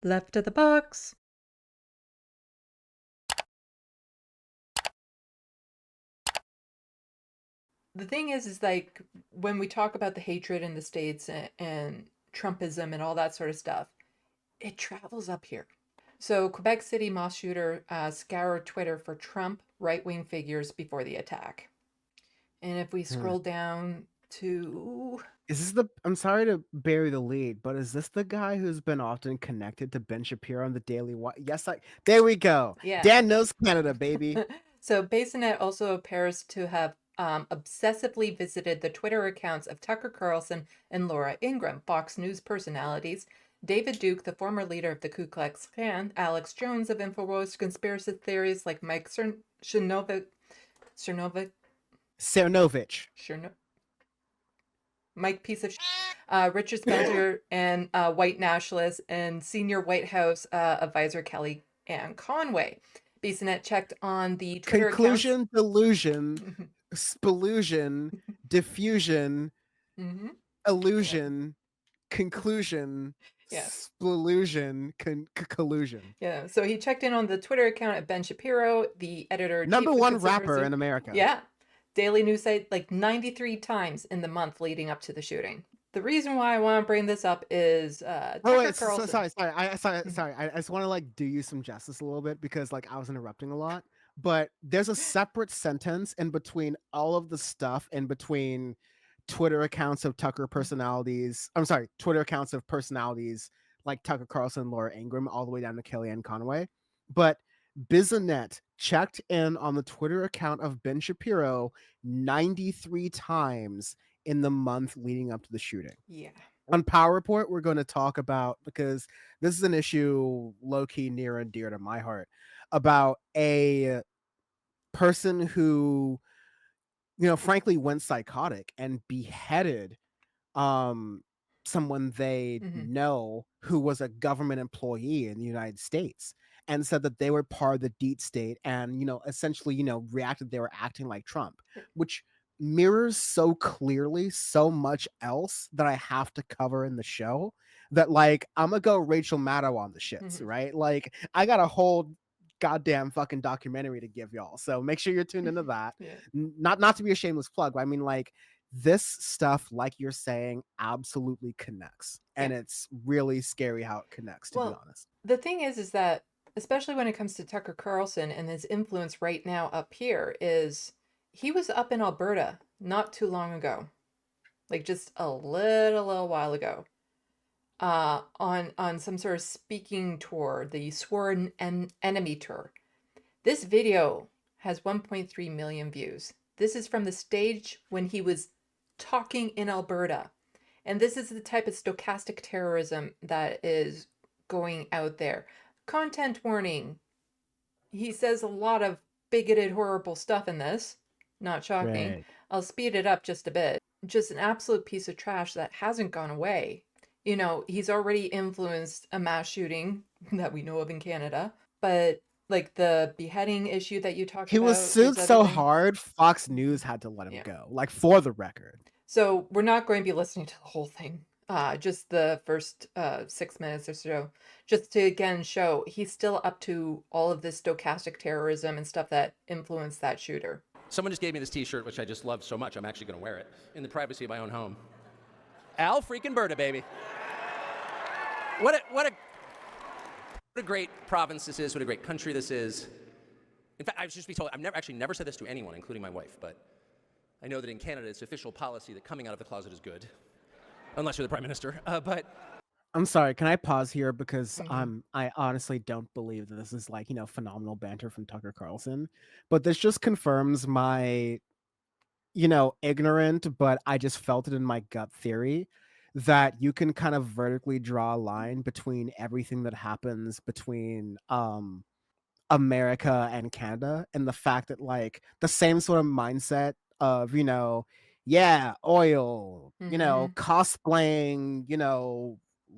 Left of the box. The thing is like when we talk about the hatred in the States and Trumpism and all that sort of stuff, it travels up here. So Quebec City mass shooter scoured Twitter for Trump right-wing figures before the attack. And if we Hmm. scroll down to Is this the? I'm sorry to bury the lead, but is this the guy who's been often connected to Ben Shapiro on the Daily Wire? Yes, there we go. yeah. Dan knows Canada, baby. So Bassinet also appears to have obsessively visited the Twitter accounts of Tucker Carlson and Laura Ingraham, Fox News personalities, David Duke, the former leader of the Ku Klux Klan, Alex Jones of InfoWars, conspiracy theories like Mike Cernovich, Cernovich. Mike piece of Richard Spencer, and white nationalists, and senior White House advisor Kellyanne Conway. Bassinet checked on the Twitter Conclusion, delusion, accounts. spillusion, diffusion, Mm-hmm. illusion, conclusion, Yeah. spillusion, collusion. Yeah. So he checked in on the Twitter account of Ben Shapiro, the editor in Number chief of one rapper Conspiracy. in America. Yeah. Daily news site like 93 times in the month leading up to the shooting. The reason why I want to bring this up is Oh Tucker wait, Carlson. sorry. I just want to like do you some justice a little bit because like I was interrupting a lot. But there's a separate sentence in between all of the stuff in between Twitter accounts of Tucker personalities. I'm sorry, Twitter accounts of personalities like Tucker Carlson, Laura Ingraham, all the way down to Kellyanne Conway. But Bizanet checked in on the Twitter account of Ben Shapiro 93 times in the month leading up to the shooting. Yeah. On Power Report, we're going to talk about, because this is an issue low-key near and dear to my heart, about a person who, frankly went psychotic and beheaded someone they Mm-hmm. know who was a government employee in the United States, and said that they were part of the deep state and, essentially, reacted they were acting like Trump, which mirrors so clearly so much else that I have to cover in the show that, like, I'm gonna go Rachel Maddow on the shits, Mm-hmm. right? Like, I got a whole goddamn fucking documentary to give y'all, so make sure you're tuned into that. Yeah. Not to be a shameless plug, but I mean, like, this stuff, like you're saying, absolutely connects, and Yeah. it's really scary how it connects, to be Well, honest. the thing is that especially when it comes to Tucker Carlson and his influence right now up here is he was up in Alberta not too long ago, like just a little while ago, on some sort of speaking tour, the Sworn Enemy tour. This video has 1.3 million views. This is from the stage when he was talking in Alberta. And this is the type of stochastic terrorism that is going out there. Content warning. He says a lot of bigoted, horrible stuff in this. Not shocking. Right. I'll speed it up just a bit. Just an absolute piece of trash that hasn't gone away. He's already influenced a mass shooting that we know of in Canada, but like the beheading issue that you talked He was about, sued there's other so things. hard, Fox News had to let him Yeah. go, like, for the record. So we're not going to be listening to the whole thing. Just the first 6 minutes or so, just to again show he's still up to all of this stochastic terrorism and stuff that influenced that shooter. Someone just gave me this t-shirt, which I just love so much, I'm actually going to wear it in the privacy of my own home. Al freaking Berta, baby. What a great province this is, what a great country this is. In fact, I should just be told, I've never said this to anyone, including my wife, but I know that in Canada it's official policy that coming out of the closet is good. Unless you're the Prime Minister, but... I'm sorry, can I pause here because I honestly don't believe that this is, like, phenomenal banter from Tucker Carlson, but this just confirms my, ignorant, but I just felt it in my gut theory that you can kind of vertically draw a line between everything that happens between America and Canada, and the fact that, like, the same sort of mindset of, yeah, oil, Mm-hmm. cosplaying,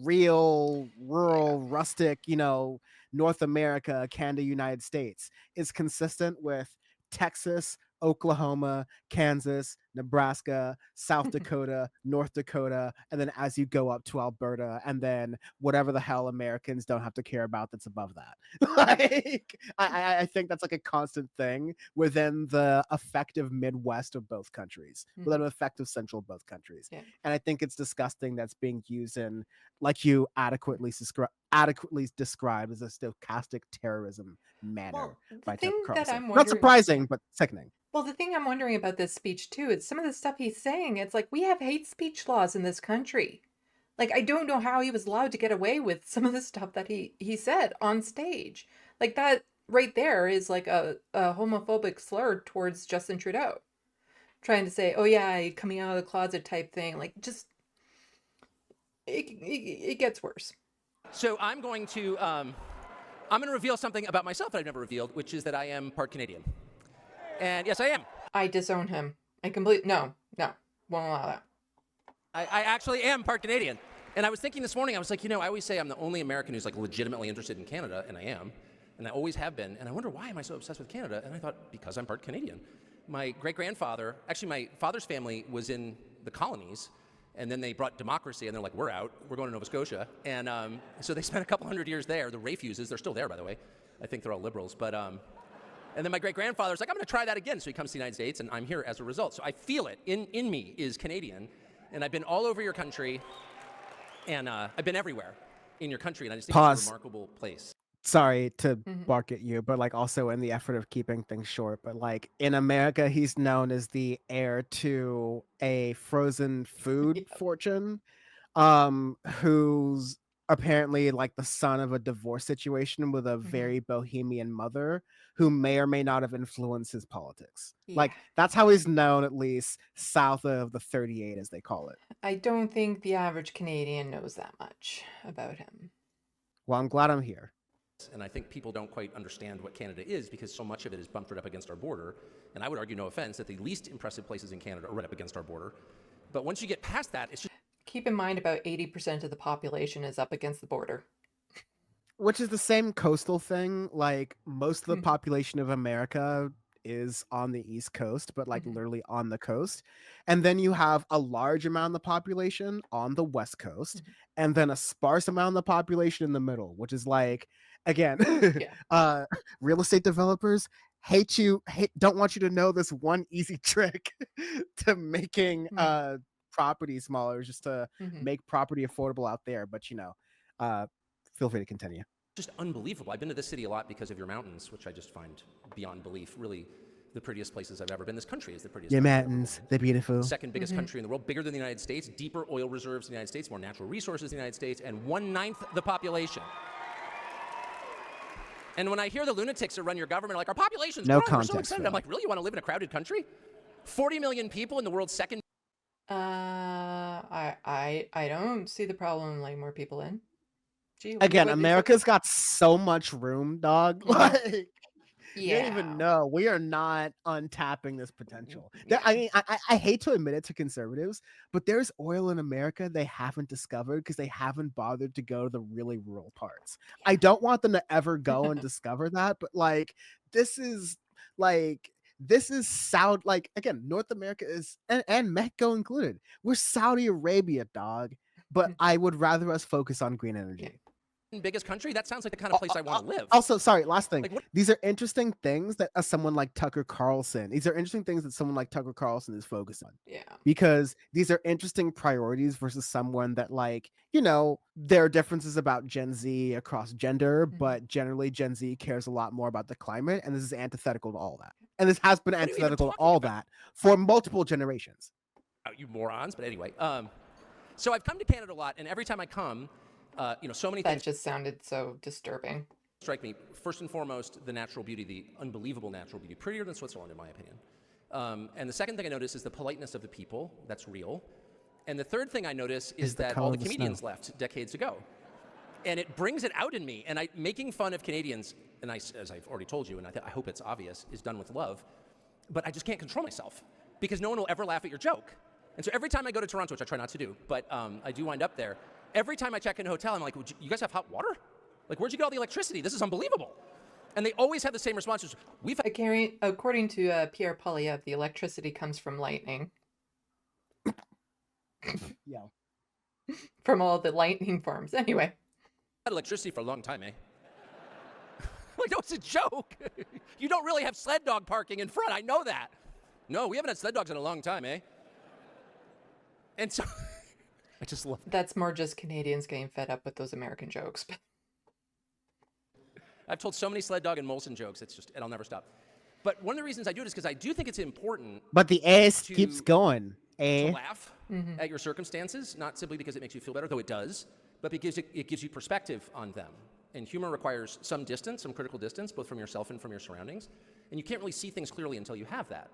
real, Yeah. rural, rustic, North America, Canada, United States is consistent with Texas, Oklahoma, Kansas, Nebraska, South Dakota, North Dakota, and then as you go up to Alberta, and then whatever the hell Americans don't have to care about that's above that. Like, I think that's like a constant thing within the effective Midwest of both countries, within the effective Central of both countries. Yeah. And I think it's disgusting that's being used in, like you adequately described, as a stochastic terrorism manner Well, by the thing Tucker that Carlson. I'm Not wondering, surprising, but sickening. well, the thing I'm wondering about this speech too is some of the stuff he's saying. It's like we have hate speech laws in this country. Like I don't know how he was allowed to get away with some of the stuff that he said on stage. Like that right there is like a homophobic slur towards Justin Trudeau, trying to say, "Oh yeah, coming out of the closet" type thing. Like just it gets worse. So I'm going to reveal something about myself that I've never revealed, which is that I am part Canadian. And yes, I am. I disown him. No, won't allow that. I actually am part Canadian. And I was thinking this morning, I was like, I always say I'm the only American who's like legitimately interested in Canada, and I am. And I always have been. And I wonder, why am I so obsessed with Canada? And I thought, because I'm part Canadian. My great-grandfather, actually my father's family was in the colonies, and then they brought democracy, and they're like, we're out. We're going to Nova Scotia. And so they spent a couple hundred years there. The Rayfuses, they're still there, by the way. I think they're all liberals. But and then my great-grandfather's like, I'm going to try that again. So he comes to the United States, and I'm here as a result. So I feel it. In me is Canadian. And I've been all over your country, and I've been everywhere in your country. And I just think it's a remarkable place. Sorry to bark at you, but like also in the effort of keeping things short, but like in America, he's known as the heir to a frozen food fortune, who's apparently like the son of a divorce situation with a very bohemian mother who may or may not have influenced his politics. Like that's how he's known, at least south of the 38, as they call it. I don't think the average Canadian knows that much about him. Well, I'm glad I'm here. And I think people don't quite understand what Canada is because so much of it is bumped right up against our border. And I would argue, no offense, that the least impressive places in Canada are right up against our border. But once you get past that, it's just... Keep in mind about 80% of the population is up against the border. Which is the same coastal thing. Like most of the population of America is on the East Coast, but like literally on the coast. And then you have a large amount of the population on the West Coast, and then a sparse amount of the population in the middle, which is like, again, real estate developers don't want you to know this one easy trick to making property smaller, just to make property affordable out there. But feel free to continue. Just unbelievable. I've been to this city a lot because of your mountains, which I just find beyond belief. Really, the prettiest places I've ever been. This country is the prettiest. Your mountains, they're beautiful. Second biggest country in the world, bigger than the United States, deeper oil reserves in the United States, more natural resources in the United States, and 1/9 the population. And when I hear the lunatics that run your government, like, our population's growing, we're so excited. I'm like, really? You want to live in a crowded country? 40 million people in the world's second. I don't see the problem letting more people in. Gee, again, America's got so much room, dog. Like, you don't even know. We are not untapping this potential. I mean, I hate to admit it to conservatives, but there's oil in America they haven't discovered because they haven't bothered to go to the really rural parts. I don't want them to ever go and discover that, but like, this is South, like, again, North America is, and Mexico included. We're Saudi Arabia, dog. But I would rather us focus on green energy. Biggest country? That sounds like the kind of place I want to live. Also, sorry, last thing. Like, these are interesting things that someone like Tucker Carlson, is focused on. Yeah. Because these are interesting priorities versus someone that, like, there are differences about Gen Z across gender, but generally Gen Z cares a lot more about the climate, and this is antithetical to all that. And this has been antithetical to all that for multiple generations. Oh, you morons. But anyway, so I've come to Canada a lot, and every time I come, so many things. That just sounded so disturbing. Strike me. First and foremost, the natural beauty, the unbelievable natural beauty, prettier than Switzerland, in my opinion. And the second thing I notice is the politeness of the people. That's real. And the third thing I notice is that all the comedians left decades ago. And it brings it out in me. And making fun of Canadians, and as I've already told you, and I hope it's obvious, is done with love. But I just can't control myself because no one will ever laugh at your joke. And so every time I go to Toronto, which I try not to do, but I do wind up there, every time I check in a hotel, I'm like, you guys have hot water? Like, where'd you get all the electricity? This is unbelievable. And they always have the same responses. According to Pierre Poilievre, the electricity comes from lightning. Yeah. from all the lightning farms. Anyway, Had electricity for a long time, eh? Like, no, it's a joke. You don't really have sled dog parking in front. I know that. No, we haven't had sled dogs in a long time, eh? And so, I just love that. that's more just Canadians getting fed up with those American jokes. I've told so many sled dog and Molson jokes, it's just, and I'll never stop. But one of the reasons I do it is because I do think it's important But the ass to- keeps going. to laugh at your circumstances, not simply because it makes you feel better, though it does, but because it gives you perspective on them. And humor requires some distance, some critical distance, both from yourself and from your surroundings. And you can't really see things clearly until you have that.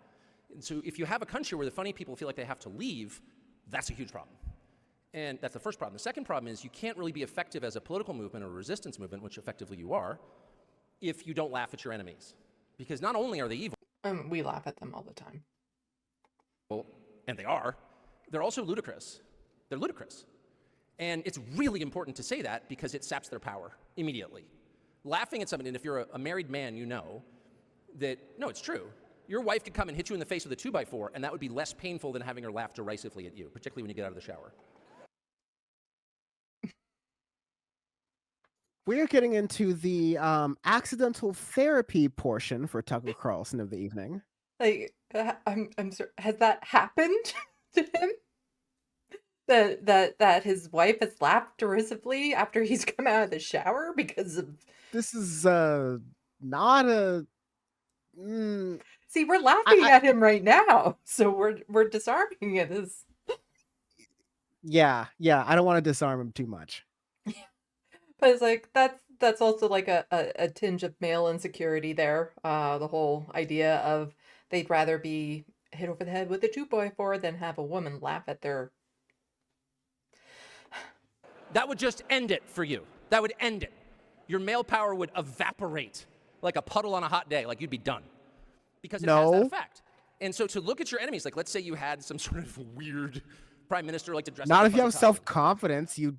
And so if you have a country where the funny people feel like they have to leave, that's a huge problem. And that's the first problem. The second problem is you can't really be effective as a political movement or a resistance movement, which effectively you are, if you don't laugh at your enemies. Because not only are they evil, We laugh at them all the time. and they are, they're also ludicrous. They're ludicrous. And it's really important to say that because it saps their power immediately. Laughing at somebody, and if you're a married man, you know that, no, it's true. Your wife could come and hit you in the face with a 2x4, and that would be less painful than having her laugh derisively at you, particularly when you get out of the shower. We're getting into the accidental therapy portion for Tucker Carlson of the evening. Like, I'm sorry, has that happened to him? That his wife has laughed derisively after he's come out of the shower because of. This is not a. See, we're laughing at him right now, so we're disarming it as. Yeah, I don't want to disarm him too much. But it's like that's also like a tinge of male insecurity there. The whole idea of they'd rather be hit over the head with a 2x4 than have a woman laugh at their. That would just end it for you. That would end it. Your male power would evaporate like a puddle on a hot day, like you'd be done. Because it has that effect. And so to look at your enemies, like let's say you had some sort of weird prime minister like to dress up Not in if you have fuzzy self-confidence. You.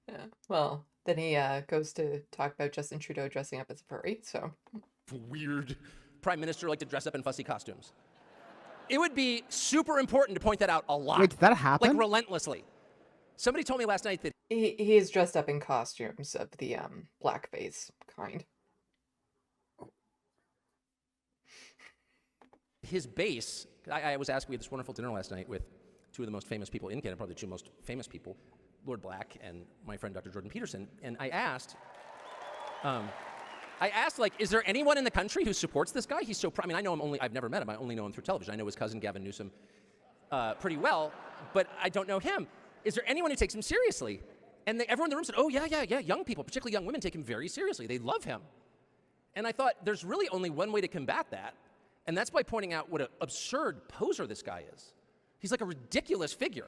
Yeah. Well, then he goes to talk about Justin Trudeau dressing up as a furry. So weird prime minister like to dress up in fussy costumes. It would be super important to point that out a lot. Wait, did that happen? Like relentlessly. Somebody told me last night that he is dressed up in costumes of the blackface kind. his base, I was asked, we had this wonderful dinner last night with two of the most famous people in Canada, probably the two most famous people, Lord Black and my friend Dr. Jordan Peterson, and I asked, like, is there anyone in the country who supports this guy? He's so, I mean, I know him only, I've never met him, I only know him through television. I know his cousin Gavin Newsom pretty well, but I don't know him. Is there anyone who takes him seriously? And everyone in the room said, oh, yeah, young people, particularly young women, take him very seriously. They love him. And I thought, there's really only one way to combat that, and that's by pointing out what an absurd poser this guy is. He's like a ridiculous figure.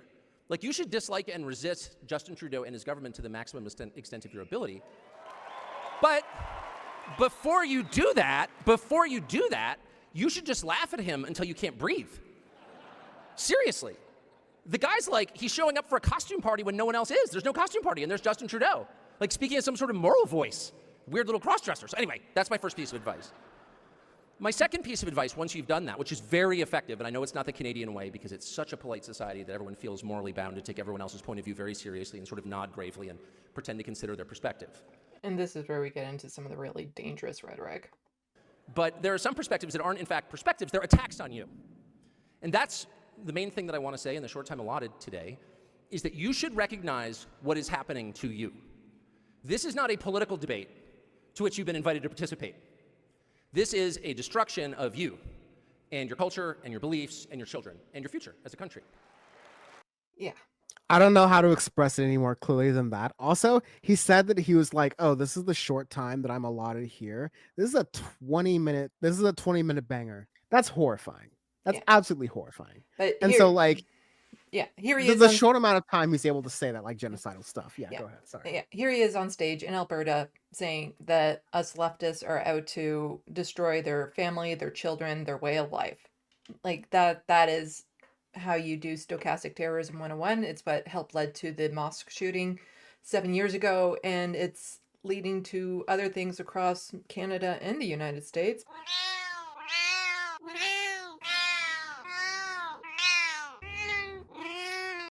Like, you should dislike and resist Justin Trudeau and his government to the maximum extent of your ability. But before you do that, you should just laugh at him until you can't breathe. Seriously. The guy's like, he's showing up for a costume party when no one else is. There's no costume party, and there's Justin Trudeau. Like, speaking as some sort of moral voice. Weird little cross-dresser. So anyway, that's my first piece of advice. My second piece of advice, once you've done that, which is very effective, and I know it's not the Canadian way because it's such a polite society that everyone feels morally bound to take everyone else's point of view very seriously and sort of nod gravely and pretend to consider their perspective. And this is where we get into some of the really dangerous rhetoric. But there are some perspectives that aren't, in fact, perspectives. They're attacks on you. And that's the main thing that I want to say in the short time allotted today, is that you should recognize what is happening to you. This is not a political debate to which you've been invited to participate. This is a destruction of you and your culture and your beliefs and your children and your future as a country. Yeah. I don't know how to express it any more clearly than that. Also, he said that he was like, oh, this is the short time that I'm allotted here. This is a 20-minute banger. That's horrifying. That's absolutely horrifying. But and so, like, here he is. The short amount of time he's able to say that, like, genocidal stuff. Yeah, go ahead. Sorry. Yeah, here he is on stage in Alberta saying that us leftists are out to destroy their family, their children, their way of life. Like, that is how you do stochastic terrorism 101. It's what helped lead to the mosque shooting 7 years ago, and it's leading to other things across Canada and the United States.